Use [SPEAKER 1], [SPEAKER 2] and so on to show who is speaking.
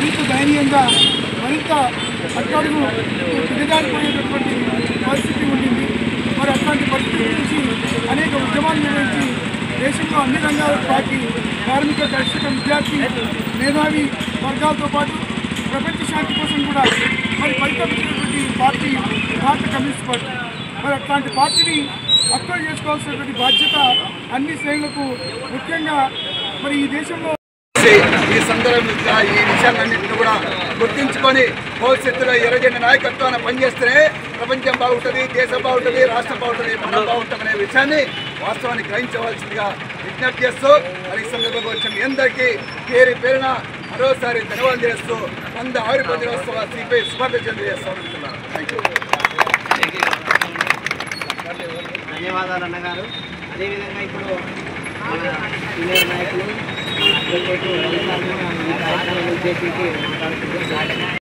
[SPEAKER 1] మరింత దయనీయంగా మరింత అట్టడుగు దిగజారిపోయేటటువంటి పరిస్థితి ఉండింది. మరి అట్లాంటి పరిస్థితి నుంచి అనేక ఉద్యమాలు నిర్వహించి దేశంలో అన్ని రంగాల పార్టీ కార్మిక దర్శక విద్యార్థి మేధావి వర్గాలతో పాటు ప్రపంచ శాంతి కోసం కూడా మరి పరితపించినటువంటి పార్టీ భారత కమ్యూనిస్ట్ పార్టీ. మరి అట్లాంటి పార్టీని అక్వైర్ చేసుకోవాల్సినటువంటి బాధ్యత అన్ని శ్రేణులకు, ముఖ్యంగా మరి ఈ దేశంలో
[SPEAKER 2] ఈ సందర్భంగా ఈ విషయాలన్నింటినీ కూడా గుర్తించుకొని భవిష్యత్తులో ఎర్రజెండా నాయకత్వాన్ని పనిచేస్తేనే ప్రపంచం బాగుంటుంది, దేశం బాగుంటుంది, రాష్ట్రం బాగుంటుంది, మనం బాగుంటుందనే విషయాన్ని వాస్తవాన్ని గ్రహించవలసిందిగా విజ్ఞప్తి చేస్తూ మరి ఈ సందర్భంగా వచ్చిన అందరికీ పేరు పేరున మరోసారి ధన్యవాదాలు చేస్తూ 100 ఆవిర్భావ దినోత్సవ సిపిఐ శుభాకాంక్షలు చేస్తామంటున్నాను.
[SPEAKER 3] ధన్యవాదాలు అన్నగారు. అదేవిధంగా ఇప్పుడు మన సీనియర్ నాయకులు అడ్వకేట్ ఈ కార్యక్రమాన్ని ఉద్దేశించి మాట్లాడుతున్నారు.